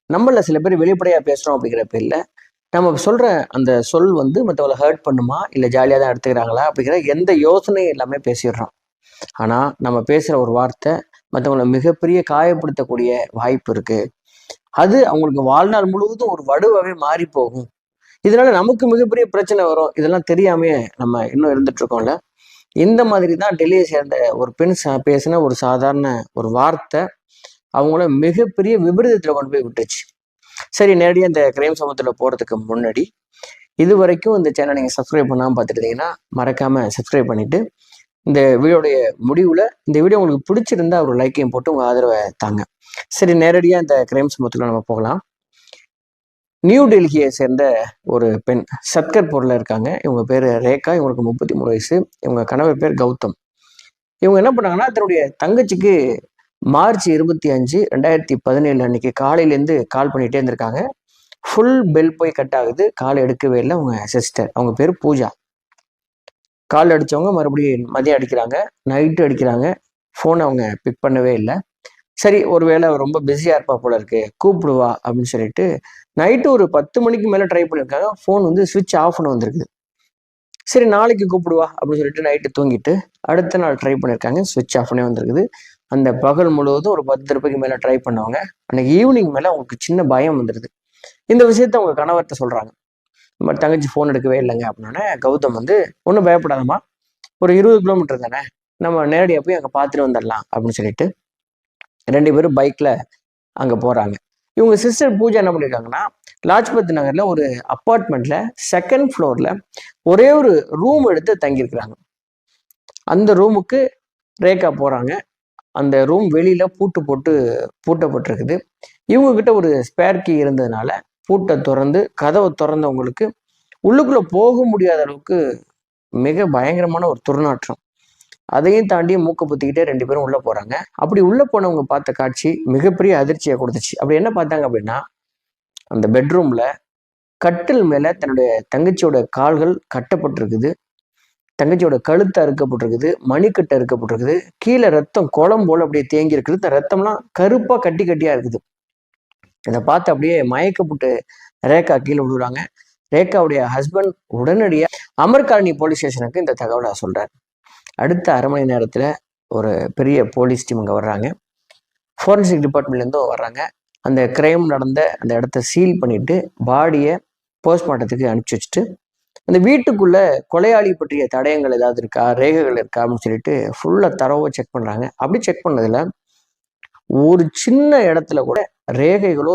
நம்மள சில பேர் வெளிப்படையா பேசுறோம் அப்படிங்கிற பேர்ல, நம்ம சொல்ற அந்த சொல் வந்து மத்தவங்கள ஹர்ட் பண்ணுமா? இல்ல ஜாலியா தான் எடுத்துக்கிறாங்களா? அப்படிங்கிற எந்த யோசனையும் இல்லாம பேசிடுறோம். ஆனா, நம்ம பேசுற ஒரு வார்த்தை மத்தவங்கள மிகப்பெரிய காயப்படுத்தக்கூடிய வாய்ப்பு இருக்கு. அது அவங்களுக்கு வாழ்நாள் முழுவதும் ஒரு வடுவாவே மாறி போகும். இதனால நமக்கு மிகப்பெரிய பிரச்சனை வரும். இதெல்லாம் தெரியாமயே நம்ம இன்னும் இருந்துட்டு இருக்கோம்ல. இந்த மாதிரி தான் டெல்லியை சேர்ந்த ஒரு பெண் பேசின ஒரு சாதாரண ஒரு வார்த்தை அவங்கள மிகப்பெரிய விபரீதத்துல கொண்டு போய் விட்டுச்சு. சரி, நேரடியாக இந்த கிரைம் சம்பவத்தில் போகிறதுக்கு முன்னாடி இது வரைக்கும் இந்த சேனல் நீங்கள் சப்ஸ்கிரைப் பண்ணாமல் பார்த்துட்டு இருந்தீங்கன்னா மறக்காமல் சப்ஸ்கிரைப் பண்ணிவிட்டு இந்த வீடியோடைய முடிவில் இந்த வீடியோ உங்களுக்கு பிடிச்சிருந்தா ஒரு லைக்கையும் போட்டு உங்கள் ஆதரவை தாங்க. சரி, நேரடியாக இந்த கிரைம் சம்பவத்தில் நம்ம போகலாம். நியூ டெல்லியை சேர்ந்த ஒரு பெண் சத்கர்பூரில் இருக்காங்க. இவங்க பேர் ரேகா. இவங்களுக்கு 33 வயசு. இவங்க கணவர் பேர் கௌதம். இவங்க என்ன பண்ணாங்கன்னா தன்னுடைய தங்கச்சிக்கு மார்ச் 25, 2017 அன்னைக்கு காலையிலேருந்து கால் பண்ணிகிட்டே இருந்திருக்காங்க. ஃபுல் பெல் போய் கட் ஆகுது. கால் எடுக்கவே இல்லை. அவங்க சிஸ்டர், அவங்க பேர் பூஜா. கால் அடித்தவங்க மறுபடியும் மதியம் அடிக்கிறாங்க, நைட்டு அடிக்கிறாங்க. ஃபோன் அவங்க பிக் பண்ணவே இல்லை. சரி, ஒருவேளை ரொம்ப பிஸியாக இருப்பா போல இருக்கு, கூப்பிடுவா அப்படின்னு சொல்லிட்டு நைட்டு ஒரு 10 மணிக்கு மேலே ட்ரை பண்ணியிருக்காங்க. ஃபோன் வந்து ஸ்விட்ச் ஆஃப்னு வந்திருக்குது. சரி, நாளைக்கு கூப்பிடுவா அப்படின்னு சொல்லிட்டு நைட்டு தூங்கிட்டு அடுத்த நாள் ட்ரை பண்ணியிருக்காங்க. ஸ்விட்ச் ஆஃப்னே வந்திருக்குது. அந்த பகல் முழுவதும் ஒரு 10 ரூபாய்க்கு மேலே ட்ரை பண்ணவங்க அன்னைக்கு ஈவினிங் மேலே அவங்களுக்கு சின்ன பயம் வந்துடுது. இந்த விஷயத்த அவங்க கணவர்கிட்ட சொல்கிறாங்க. இந்த மாதிரி தங்கச்சி ஃபோன் எடுக்கவே இல்லைங்க அப்படின்னோடனே கௌதம் வந்து, ஒன்றும் பயப்படாதம்மா, ஒரு 20 கிலோமீட்டர் தானே, நம்ம நேரடியாக போய் அங்கே பார்த்துட்டு வந்துடலாம் அப்படின்னு சொல்லிட்டு 2 பேரும் பைக்கில் அங்கே போகிறாங்க. இவங்க சிஸ்டர் பூஜா என்ன பண்ணியிருக்காங்கன்னா, லாஜ்பத் நகரில் ஒரு அப்பார்ட்மெண்ட்டில் 2nd ஃப்ளோரில் ஒரே ஒரு ரூம் எடுத்து தங்கியிருக்கிறாங்க. அந்த ரூமுக்கு ரேகா போகிறாங்க. அந்த ரூம் வெளியில் பூட்டப்பட்டிருக்குது. இவங்க கிட்ட ஒரு ஸ்பேர் கீ இருந்ததுனால பூட்டை திறந்து கதவை திறந்தவங்களுக்கு உள்ளுக்குள்ளே போக முடியாத அளவுக்கு மிக பயங்கரமான ஒரு துர்நாற்றம். அதையும் தாண்டி மூக்கை பொத்திக்கிட்டே 2 பேரும் உள்ளே போகிறாங்க. அப்படி உள்ளே போனவங்க பார்த்த காட்சி மிகப்பெரிய அதிர்ச்சியை கொடுத்துச்சு. அப்படி என்ன பார்த்தாங்க அப்படின்னா, அந்த பெட்ரூமில் கட்டில் மேலே தன்னுடைய தங்கச்சியோட கால்கள் கட்டப்பட்டிருக்குது. தங்கச்சியோட கழுத்து அறுக்கப்பட்டிருக்குது. மணிக்கட்டு அறுக்கப்பட்டிருக்குது. கீழே ரத்தம் குளம் போல் அப்படியே தேங்கி இருக்குது. இந்த ரத்தம்லாம் கருப்பாக கட்டி கட்டியாக இருக்குது. இதை பார்த்து அப்படியே மயக்கப்பட்டு ரேகா கீழே விழுறாங்க. ரேகாவுடைய ஹஸ்பண்ட் உடனடியாக அமர்காலனி போலீஸ் ஸ்டேஷனுக்கு இந்த தகவலை சொல்கிறார். அடுத்த அரை மணி நேரத்தில் ஒரு பெரிய போலீஸ் டீம் அங்கே வர்றாங்க. ஃபோரன்சிக் டிபார்ட்மெண்ட்லேருந்தும் வர்றாங்க. அந்த கிரைம் நடந்த அந்த இடத்த சீல் பண்ணிவிட்டு பாடியை போஸ்ட்மார்ட்டத்துக்கு அனுப்பிச்சி வச்சுட்டு அந்த வீட்டுக்குள்ளே கொலையாளி பற்றிய தடயங்கள் ஏதாவது இருக்கா, ரேகைகள் இருக்கா அப்படின்னு சொல்லிட்டு ஃபுல்லாக தரவாக செக் பண்ணுறாங்க. அப்படி செக் பண்ணதில் ஒரு சின்ன இடத்துல கூட ரேகைகளோ